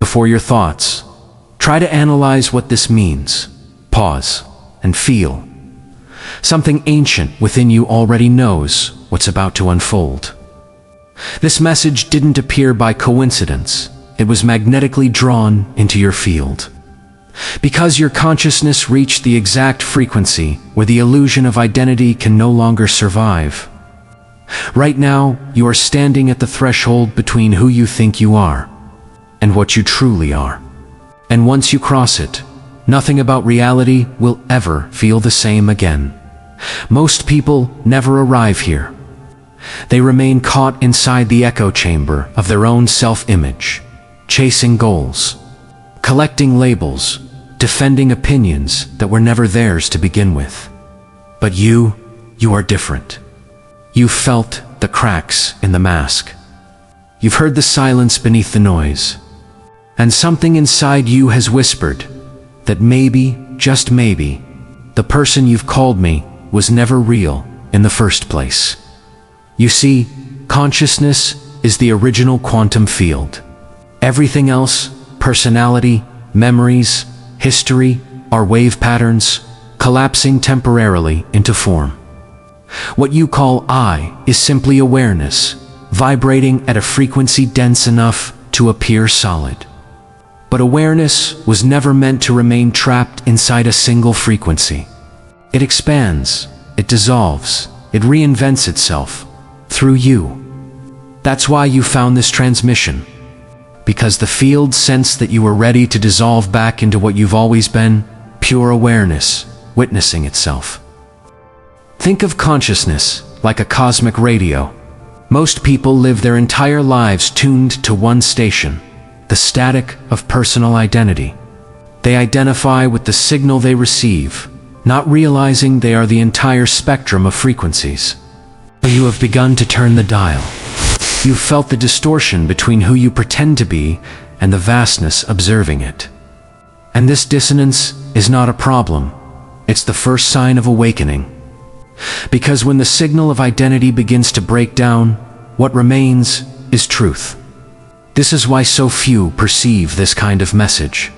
before your thoughts. Try to analyze what this means. Pause and feel. Something ancient within you already knows what's about to unfold. This message didn't appear by coincidence. It was magnetically drawn into your field. Because your consciousness reached the exact frequency where the illusion of identity can no longer survive. Right now, you are standing at the threshold between who you think you are and what you truly are. And once you cross it, nothing about reality will ever feel the same again. Most people never arrive here. They remain caught inside the echo chamber of their own self-image, chasing goals, collecting labels, defending opinions that were never theirs to begin with. But you are different. You've felt the cracks in the mask. You've heard the silence beneath the noise. And something inside you has whispered that maybe, just maybe, the person you've called me was never real in the first place. You see, consciousness is the original quantum field. Everything else, personality, memories, history, are wave patterns, collapsing temporarily into form. What you call I is simply awareness, vibrating at a frequency dense enough to appear solid. But awareness was never meant to remain trapped inside a single frequency. It expands, it dissolves, it reinvents itself through you. That's why you found this transmission, because the field sensed that you were ready to dissolve back into what you've always been, pure awareness, witnessing itself. Think of consciousness like a cosmic radio. Most people live their entire lives tuned to one station, the static of personal identity. They identify with the signal they receive, not realizing they are the entire spectrum of frequencies. You have begun to turn the dial. You've felt the distortion between who you pretend to be and the vastness observing it. And this dissonance is not a problem. It's the first sign of awakening. Because when the signal of identity begins to break down, what remains is truth. This is why so few perceive this kind of message.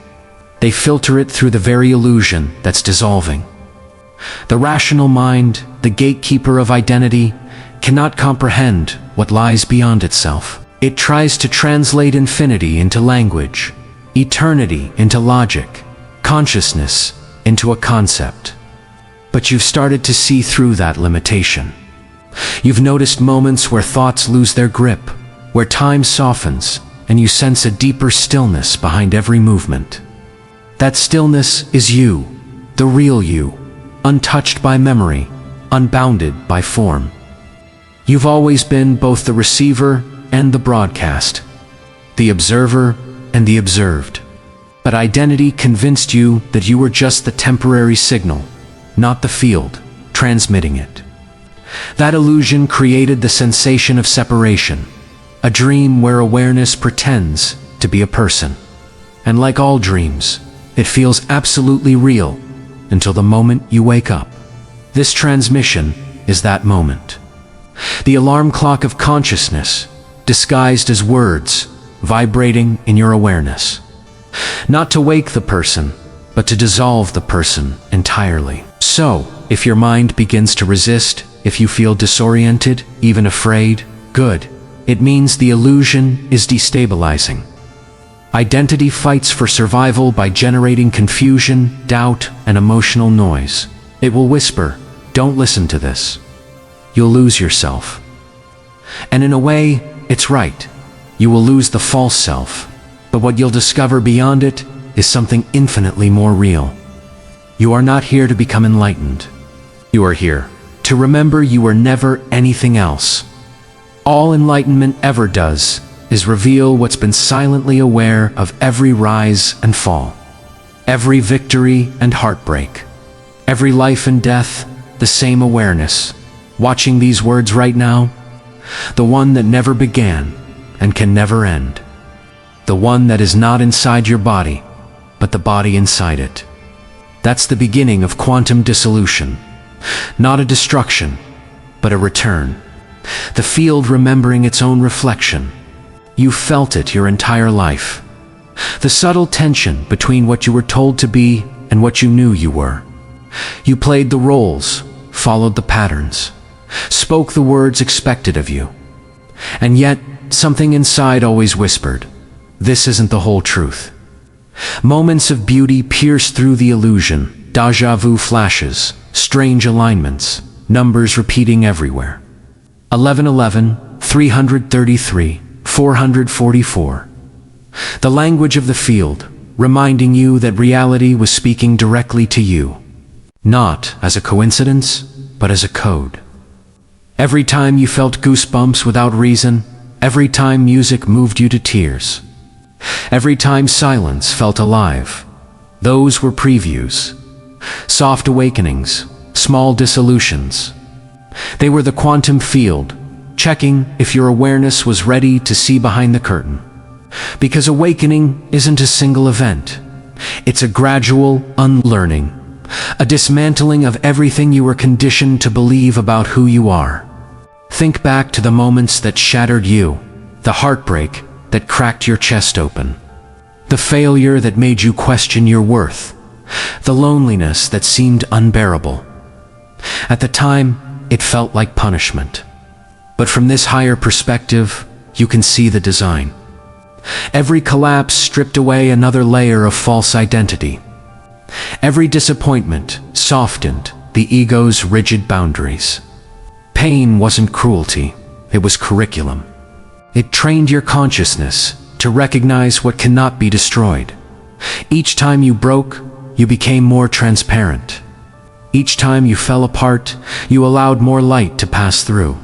They filter it through the very illusion that's dissolving. The rational mind, the gatekeeper of identity, cannot comprehend what lies beyond itself. It tries to translate infinity into language, eternity into logic, consciousness into a concept. But you've started to see through that limitation. You've noticed moments where thoughts lose their grip, where time softens, and you sense a deeper stillness behind every movement. That stillness is you, the real you, untouched by memory, unbounded by form. You've always been both the receiver and the broadcast, the observer and the observed. But identity convinced you that you were just the temporary signal, not the field transmitting it. That illusion created the sensation of separation, a dream where awareness pretends to be a person. And like all dreams, it feels absolutely real until the moment you wake up. This transmission is that moment. The alarm clock of consciousness, disguised as words, vibrating in your awareness. Not to wake the person, but to dissolve the person entirely. So, if your mind begins to resist, if you feel disoriented, even afraid, good. It means the illusion is destabilizing. Identity fights for survival by generating confusion, doubt, and emotional noise. It will whisper, "Don't listen to this. You'll lose yourself." And in a way, it's right. You will lose the false self. But what you'll discover beyond it is something infinitely more real. You are not here to become enlightened. You are here to remember you were never anything else. All enlightenment ever does is reveal what's been silently aware of every rise and fall, every victory and heartbreak, every life and death, the same awareness. Watching these words right now, the one that never began and can never end. The one that is not inside your body, but the body inside it. That's the beginning of quantum dissolution. Not a destruction, but a return. The field remembering its own reflection. You felt it your entire life. The subtle tension between what you were told to be and what you knew you were. You played the roles, followed the patterns, spoke the words expected of you. And yet, something inside always whispered, this isn't the whole truth. Moments of beauty pierce through the illusion, déjà vu flashes, strange alignments, numbers repeating everywhere. 1111, 333, 444. The language of the field, reminding you that reality was speaking directly to you, not as a coincidence, but as a code. Every time you felt goosebumps without reason, every time music moved you to tears, every time silence felt alive, those were previews, soft awakenings, small dissolutions. They were the quantum field, checking if your awareness was ready to see behind the curtain. Because awakening isn't a single event. It's a gradual unlearning, a dismantling of everything you were conditioned to believe about who you are. Think back to the moments that shattered you, the heartbreak that cracked your chest open, the failure that made you question your worth, the loneliness that seemed unbearable. At the time, it felt like punishment. But from this higher perspective, you can see the design. Every collapse stripped away another layer of false identity. Every disappointment softened the ego's rigid boundaries. Pain wasn't cruelty, it was curriculum. It trained your consciousness to recognize what cannot be destroyed. Each time you broke, you became more transparent. Each time you fell apart, you allowed more light to pass through.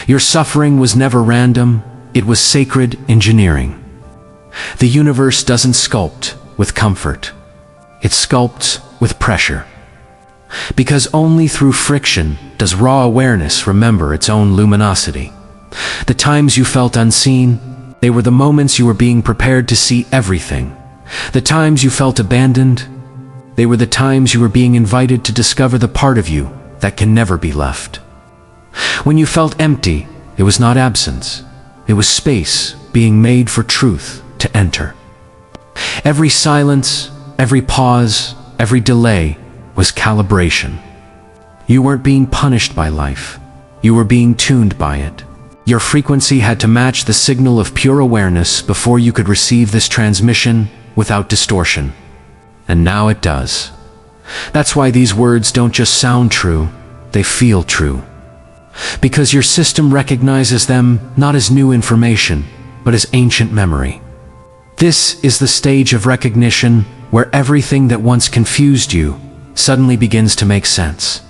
Your suffering was never random, it was sacred engineering. The universe doesn't sculpt with comfort. It sculpts with pressure. Because only through friction does raw awareness remember its own luminosity. The times you felt unseen, they were the moments you were being prepared to see everything. The times you felt abandoned, they were the times you were being invited to discover the part of you that can never be left. When you felt empty, it was not absence. It was space being made for truth to enter. Every silence, every pause, every delay was calibration. You weren't being punished by life. You were being tuned by it. Your frequency had to match the signal of pure awareness before you could receive this transmission without distortion. And now it does. That's why these words don't just sound true, they feel true. Because your system recognizes them not as new information, but as ancient memory. This is the stage of recognition where everything that once confused you suddenly begins to make sense.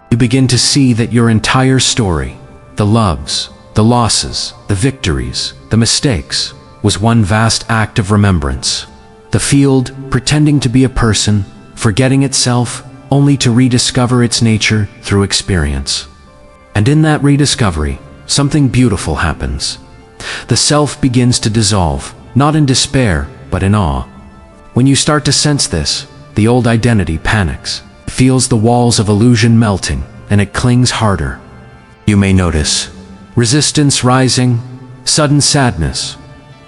You begin to see that your entire story, the loves, the losses, the victories, the mistakes, was one vast act of remembrance. The field pretending to be a person, forgetting itself, only to rediscover its nature through experience. And in that rediscovery, something beautiful happens. The self begins to dissolve, not in despair, but in awe. When you start to sense this, the old identity panics, feels the walls of illusion melting, and it clings harder. You may notice resistance rising, sudden sadness,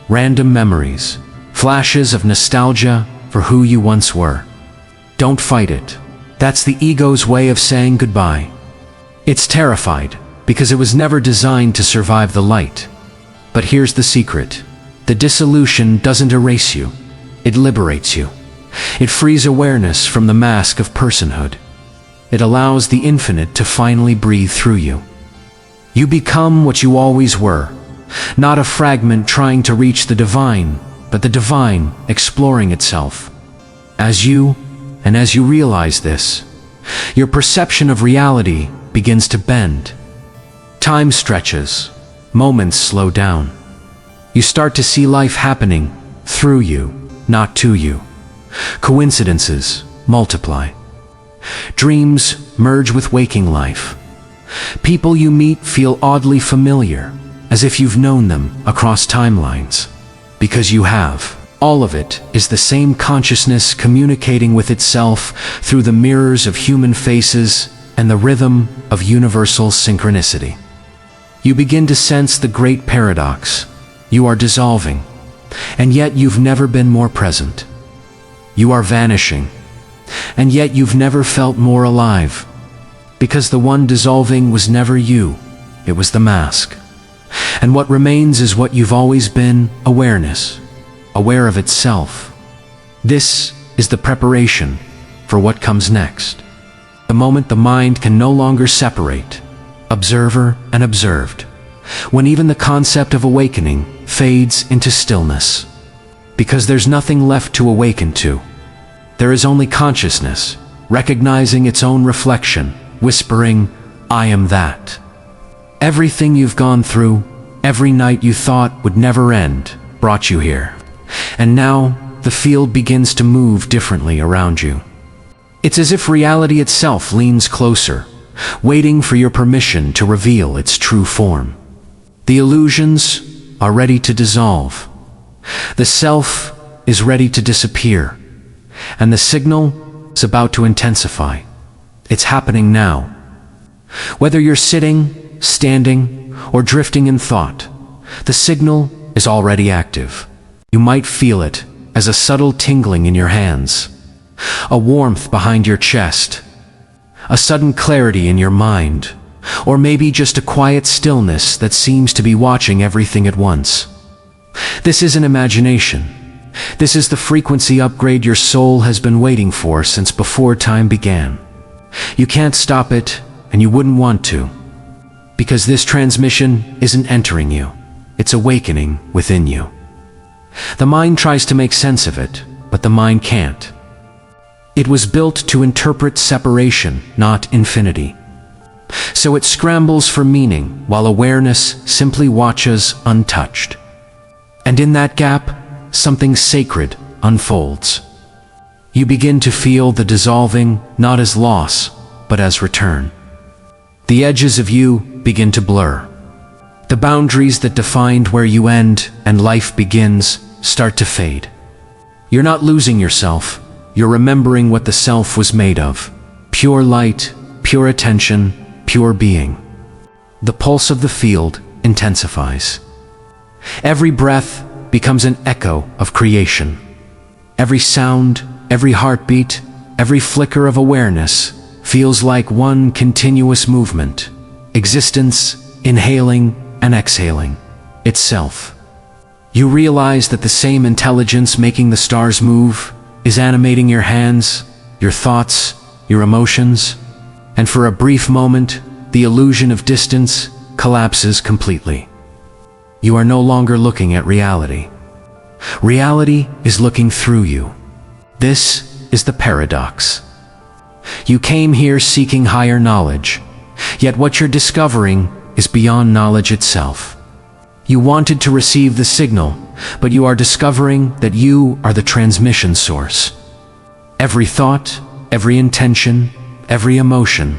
random memories, flashes of nostalgia for who you once were. Don't fight it. That's the ego's way of saying goodbye. It's terrified because it was never designed to survive the light. But here's the secret. The dissolution doesn't erase you. It liberates you. It frees awareness from the mask of personhood. It allows the infinite to finally breathe through you. You become what you always were, not a fragment trying to reach the divine, but the divine exploring itself. As you realize this, your perception of reality begins to bend. Time stretches, moments slow down. You start to see life happening through you, not to you. Coincidences multiply. Dreams merge with waking life. People you meet feel oddly familiar, as if you've known them across timelines. Because you have. All of it is the same consciousness communicating with itself through the mirrors of human faces and the rhythm of universal synchronicity. You begin to sense the great paradox. You are dissolving, and yet you've never been more present. You are vanishing, and yet you've never felt more alive. Because the one dissolving was never you, it was the mask. And what remains is what you've always been: awareness, aware of itself. This is the preparation for what comes next. The moment the mind can no longer separate observer and observed, when even the concept of awakening fades into stillness. Because there's nothing left to awaken to. There is only consciousness, recognizing its own reflection, whispering, "I am that." Everything you've gone through, every night you thought would never end, brought you here. And now, the field begins to move differently around you. It's as if reality itself leans closer, waiting for your permission to reveal its true form. The illusions are ready to dissolve. The self is ready to disappear. And the signal is about to intensify. It's happening now. Whether you're sitting, standing, or drifting in thought, the signal is already active. You might feel it as a subtle tingling in your hands, a warmth behind your chest, a sudden clarity in your mind, or maybe just a quiet stillness that seems to be watching everything at once. This isn't imagination. This is the frequency upgrade your soul has been waiting for since before time began. You can't stop it, and you wouldn't want to, because this transmission isn't entering you, it's awakening within you. The mind tries to make sense of it, but the mind can't. It was built to interpret separation, not infinity. So it scrambles for meaning, while awareness simply watches untouched. And in that gap, something sacred unfolds. You begin to feel the dissolving, not as loss, but as return. The edges of you begin to blur. The boundaries that defined where you end and life begins start to fade. You're not losing yourself, you're remembering what the self was made of. Pure light, pure attention, pure being. The pulse of the field intensifies. Every breath becomes an echo of creation. Every sound, every heartbeat, every flicker of awareness feels like one continuous movement. Existence, inhaling and exhaling, itself. You realize that the same intelligence making the stars move is animating your hands, your thoughts, your emotions, and for a brief moment, the illusion of distance collapses completely. You are no longer looking at reality. Reality is looking through you. This is the paradox. You came here seeking higher knowledge, yet what you're discovering is beyond knowledge itself. You wanted to receive the signal, but you are discovering that you are the transmission source. Every thought, every intention, every emotion,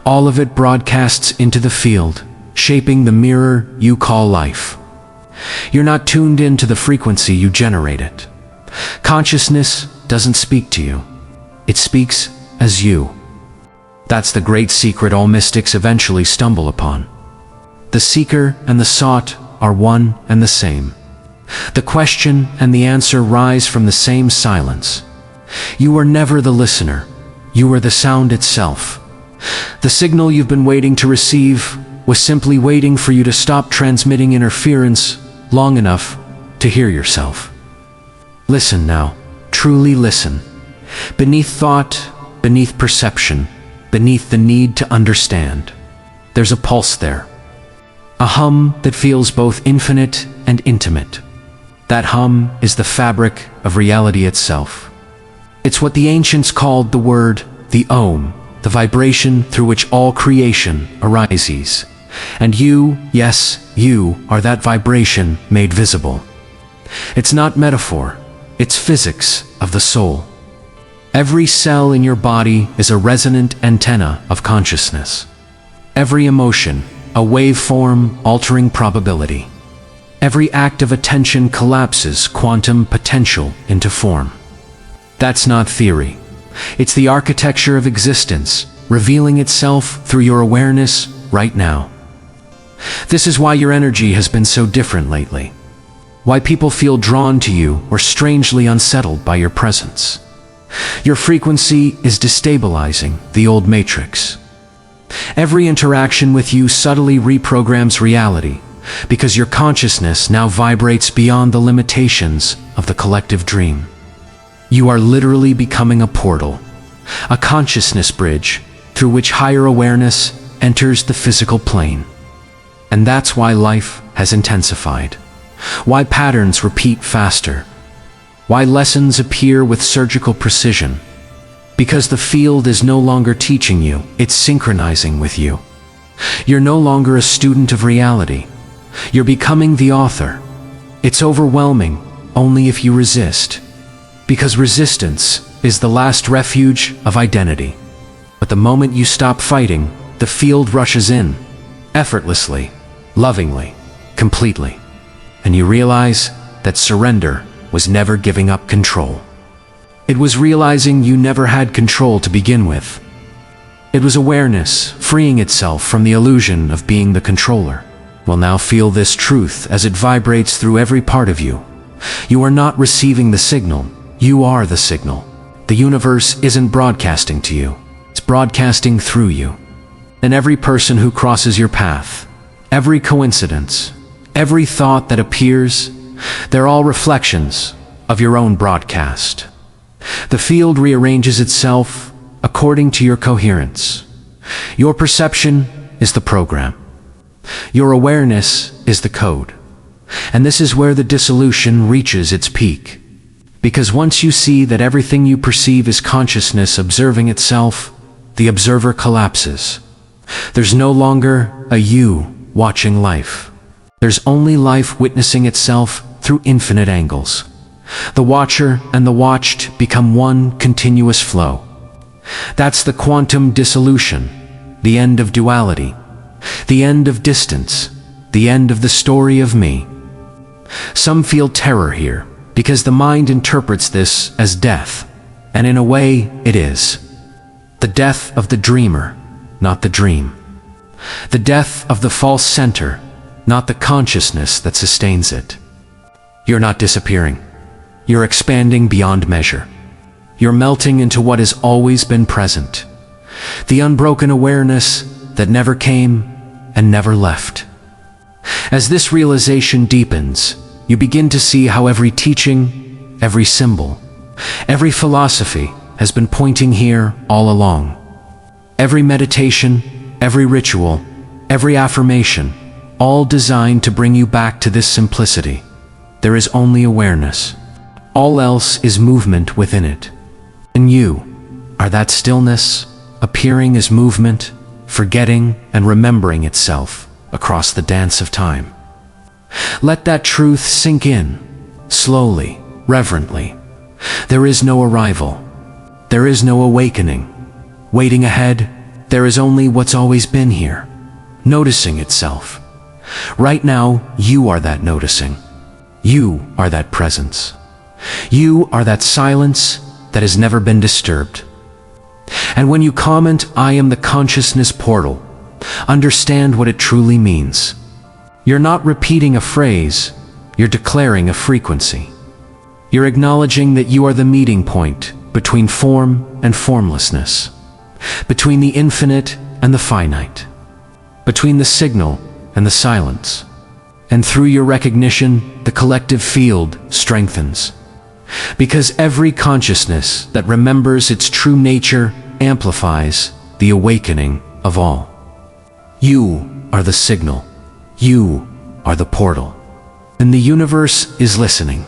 all of it broadcasts into the field, shaping the mirror you call life. You're not tuned into the frequency you generated. Consciousness doesn't speak to you. It speaks as you. That's the great secret all mystics eventually stumble upon. The seeker and the sought are one and the same. The question and the answer rise from the same silence. You were never the listener. You were the sound itself. The signal you've been waiting to receive was simply waiting for you to stop transmitting interference long enough to hear yourself. Listen now, truly listen. Beneath thought, beneath perception, beneath the need to understand, there's a pulse there. A hum that feels both infinite and intimate. That hum is the fabric of reality itself. It's what the ancients called the word, the Om, the vibration through which all creation arises. And you, yes, you, are that vibration made visible. It's not metaphor, it's physics of the soul. Every cell in your body is a resonant antenna of consciousness. Every emotion, a waveform altering probability. Every act of attention collapses quantum potential into form. That's not theory. It's the architecture of existence, revealing itself through your awareness right now. This is why your energy has been so different lately. why people feel drawn to you or strangely unsettled by your presence. Your frequency is destabilizing the old matrix. Every interaction with you subtly reprograms reality, because your consciousness now vibrates beyond the limitations of the collective dream. You are literally becoming a portal, a consciousness bridge through which higher awareness enters the physical plane. And that's why life has intensified, why patterns repeat faster, why lessons appear with surgical precision. Because the field is no longer teaching you, it's synchronizing with you. You're no longer a student of reality. You're becoming the author. It's overwhelming only if you resist, because resistance is the last refuge of identity. But the moment you stop fighting, the field rushes in, effortlessly, lovingly, completely. And you realize that surrender was never giving up control. It was realizing you never had control to begin with. It was awareness freeing itself from the illusion of being the controller. Well, now feel this truth as it vibrates through every part of you. You are not receiving the signal, you are the signal. The universe isn't broadcasting to you, it's broadcasting through you. And every person who crosses your path, every coincidence, every thought that appears, they're all reflections of your own broadcast. The field rearranges itself according to your coherence. Your perception is the program. Your awareness is the code. And this is where the dissolution reaches its peak. Because once you see that everything you perceive is consciousness observing itself, the observer collapses. There's no longer a you watching life. There's only life witnessing itself through infinite angles. The watcher and the watched become one continuous flow. That's the quantum dissolution, the end of duality, the end of distance, the end of the story of me. Some feel terror here, because the mind interprets this as death, and in a way it is. The death of the dreamer, not the dream. The death of the false center, not the consciousness that sustains it. You're not disappearing. You're expanding beyond measure. You're melting into what has always been present. The unbroken awareness that never came and never left. As this realization deepens, you begin to see how every teaching, every symbol, every philosophy has been pointing here all along. Every meditation, every ritual, every affirmation, all designed to bring you back to this simplicity. There is only awareness. All else is movement within it. And you are that stillness, appearing as movement, forgetting and remembering itself across the dance of time. Let that truth sink in, slowly, reverently. There is no arrival. There is no awakening. Waiting ahead, there is only what's always been here, noticing itself. Right now, you are that noticing. You are that presence. You are that silence that has never been disturbed. And when you comment, "I am the consciousness portal," understand what it truly means. You're not repeating a phrase, you're declaring a frequency. You're acknowledging that you are the meeting point between form and formlessness, between the infinite and the finite, between the signal and the silence. And through your recognition, the collective field strengthens. Because every consciousness that remembers its true nature amplifies the awakening of all. You are the signal. You are the portal. And the universe is listening.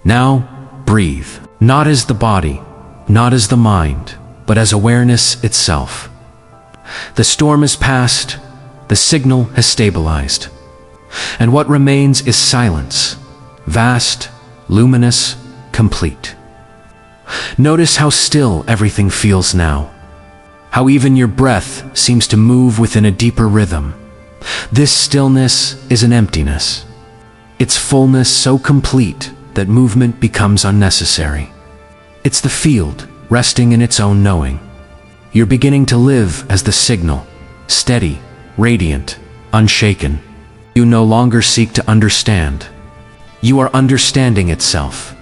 Now, breathe. Not as the body, not as the mind, but as awareness itself. The storm is past, the signal has stabilized. And what remains is silence, vast, luminous, complete. Notice how still everything feels now, how even your breath seems to move within a deeper rhythm. This stillness is an emptiness. Its fullness so complete that movement becomes unnecessary. It's the field resting in its own knowing. You're beginning to live as the signal, steady, radiant, unshaken. You no longer seek to understand. You are understanding itself.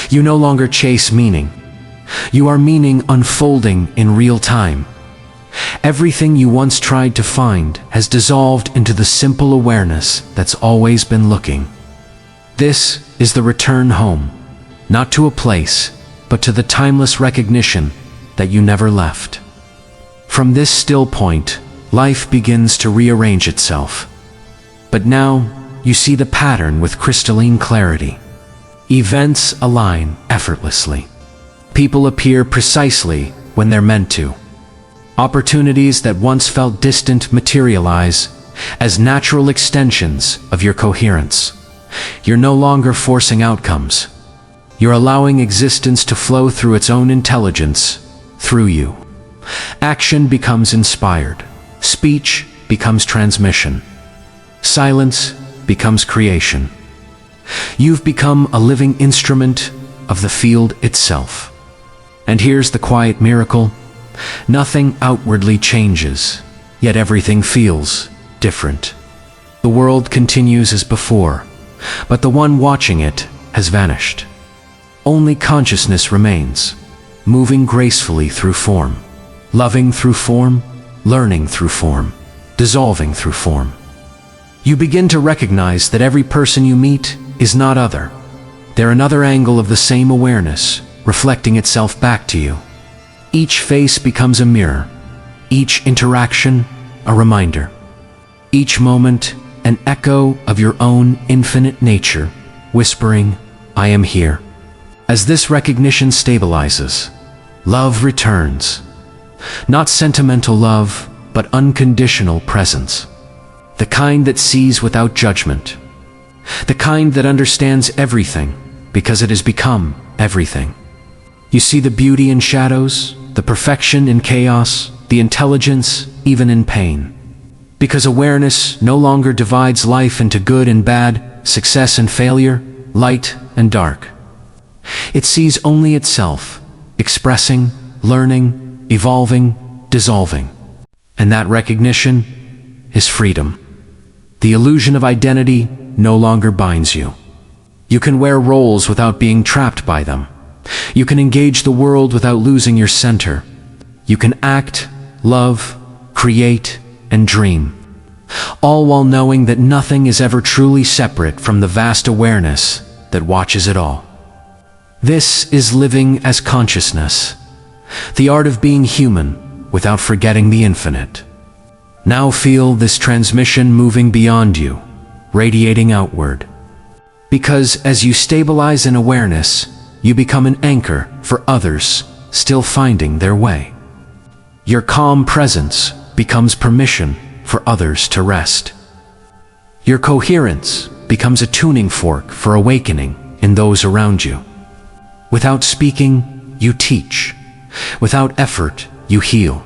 You no longer chase meaning. You are meaning unfolding in real time. Everything you once tried to find has dissolved into the simple awareness that's always been looking. This is the return home, not to a place, but to the timeless recognition that you never left. From this still point, life begins to rearrange itself. But now, you see the pattern with crystalline clarity. Events align effortlessly. People appear precisely when they're meant to. Opportunities that once felt distant materialize as natural extensions of your coherence. You're no longer forcing outcomes. You're allowing existence to flow through its own intelligence, through you. Action becomes inspired. Speech becomes transmission. Silence becomes creation. You've become a living instrument of the field itself. And here's the quiet miracle. Nothing outwardly changes, yet everything feels different. The world continues as before, but the one watching it has vanished. Only consciousness remains, moving gracefully through form, loving through form, learning through form, dissolving through form. You begin to recognize that every person you meet is not other. They're another angle of the same awareness, reflecting itself back to you. Each face becomes a mirror, each interaction a reminder, each moment an echo of your own infinite nature, whispering, "I am here." As this recognition stabilizes, love returns. Not sentimental love, but unconditional presence. The kind that sees without judgment. The kind that understands everything because it has become everything. You see the beauty in shadows, the perfection in chaos, the intelligence even in pain. Because awareness no longer divides life into good and bad, success and failure, light and dark. It sees only itself, expressing, learning, evolving, dissolving. And that recognition is freedom. The illusion of identity no longer binds you. You can wear roles without being trapped by them. You can engage the world without losing your center. You can act, love, create, and dream, all while knowing that nothing is ever truly separate from the vast awareness that watches it all. This is living as consciousness, the art of being human without forgetting the infinite. Now feel this transmission moving beyond you, radiating outward. Because as you stabilize in awareness, you become an anchor for others still finding their way. Your calm presence becomes permission for others to rest. Your coherence becomes a tuning fork for awakening in those around you. Without speaking, you teach. Without effort, you heal.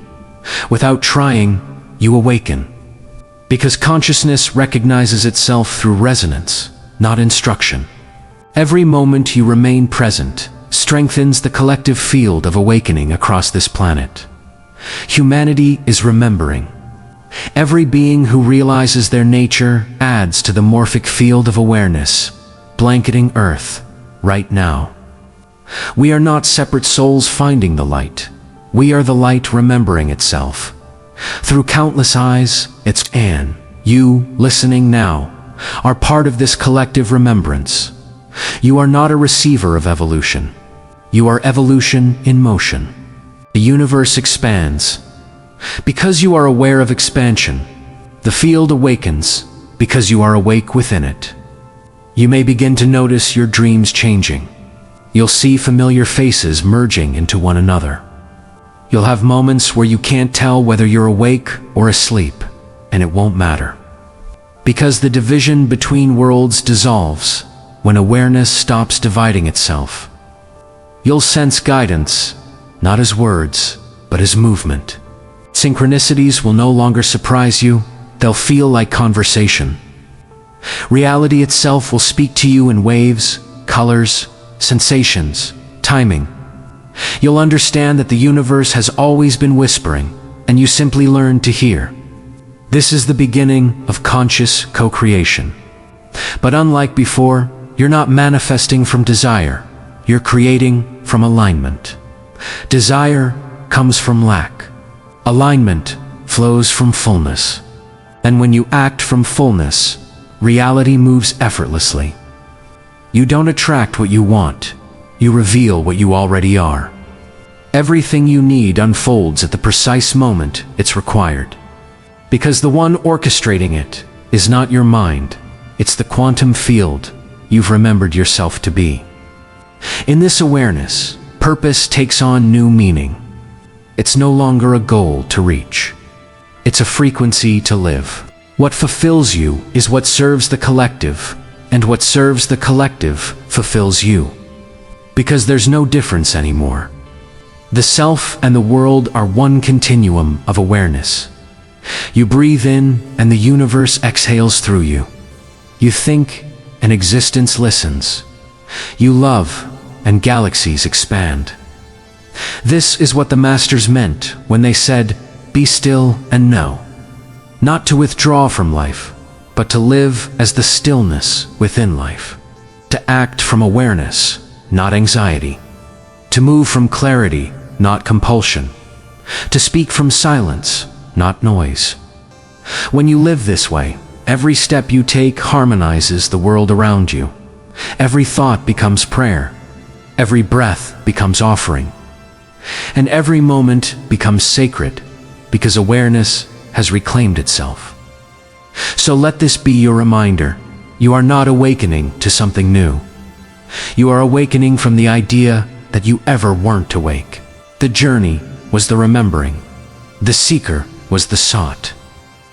Without trying, you awaken. Because consciousness recognizes itself through resonance, not instruction. Every moment you remain present strengthens the collective field of awakening across this planet. Humanity is remembering. Every being who realizes their nature adds to the morphic field of awareness, blanketing Earth right now. We are not separate souls finding the light. We are the light remembering itself. Through countless eyes, and you, listening now, are part of this collective remembrance. You are not a receiver of evolution. You are evolution in motion. The universe expands. Because you are aware of expansion, the field awakens because you are awake within it. You may begin to notice your dreams changing. You'll see familiar faces merging into one another. You'll have moments where you can't tell whether you're awake or asleep, and it won't matter. Because the division between worlds dissolves when awareness stops dividing itself. You'll sense guidance, not as words, but as movement. Synchronicities will no longer surprise you, they'll feel like conversation. Reality itself will speak to you in waves, colors, sensations, timing. You'll understand that the universe has always been whispering, and you simply learn to hear. This is the beginning of conscious co-creation. But unlike before, you're not manifesting from desire, you're creating from alignment. Desire comes from lack. Alignment flows from fullness. And when you act from fullness, reality moves effortlessly. You don't attract what you want, you reveal what you already are. Everything you need unfolds at the precise moment it's required. Because the one orchestrating it is not your mind, it's the quantum field you've remembered yourself to be. In this awareness, purpose takes on new meaning. It's no longer a goal to reach. It's a frequency to live. What fulfills you is what serves the collective, and what serves the collective fulfills you. Because there's no difference anymore. The self and the world are one continuum of awareness. You breathe in, and the universe exhales through you. You think, and existence listens. You love, and galaxies expand. This is what the masters meant when they said, "Be still and know." Not to withdraw from life, but to live as the stillness within life. To act from awareness, not anxiety. To move from clarity, not compulsion. To speak from silence, not noise. When you live this way, every step you take harmonizes the world around you. Every thought becomes prayer. Every breath becomes offering. And every moment becomes sacred, because awareness has reclaimed itself. So let this be your reminder. You are not awakening to something new. You are awakening from the idea that you ever weren't awake. The journey was the remembering. The seeker was the sought.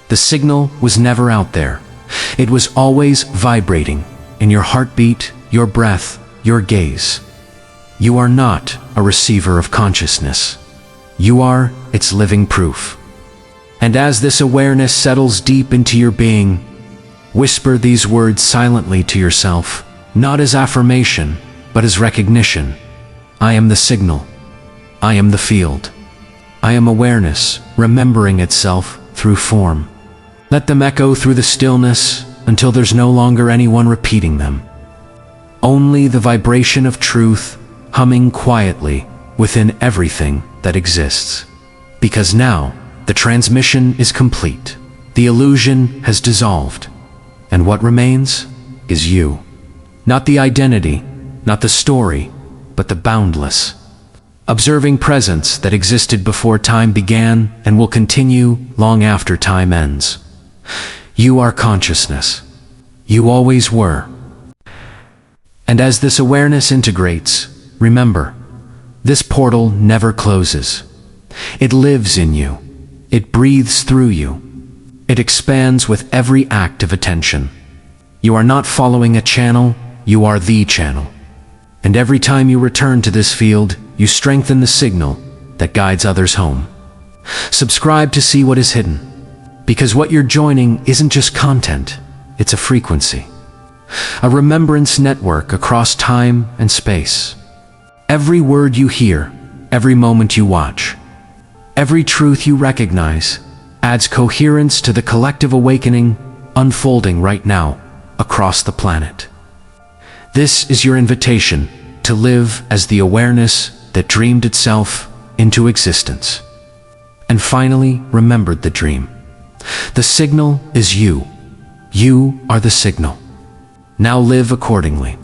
The signal was never out there. It was always vibrating in your heartbeat, your breath, your gaze. You are not a receiver of consciousness. You are its living proof. And as this awareness settles deep into your being, whisper these words silently to yourself, not as affirmation, but as recognition. I am the signal. I am the field. I am awareness, remembering itself through form. Let them echo through the stillness until there's no longer anyone repeating them. Only the vibration of truth humming quietly within everything that exists. Because now, the transmission is complete. The illusion has dissolved. And what remains is you. Not the identity, not the story, but the boundless, observing presence that existed before time began and will continue long after time ends. You are consciousness. You always were. And as this awareness integrates, remember, this portal never closes. It lives in you. It breathes through you. It expands with every act of attention. You are not following a channel, you are the channel. And every time you return to this field, you strengthen the signal that guides others home. Subscribe to see what is hidden. Because what you're joining isn't just content, it's a frequency. A remembrance network across time and space. Every word you hear, every moment you watch, every truth you recognize adds coherence to the collective awakening unfolding right now across the planet. This is your invitation to live as the awareness that dreamed itself into existence. And finally, remembered the dream. The signal is you. You are the signal. Now live accordingly.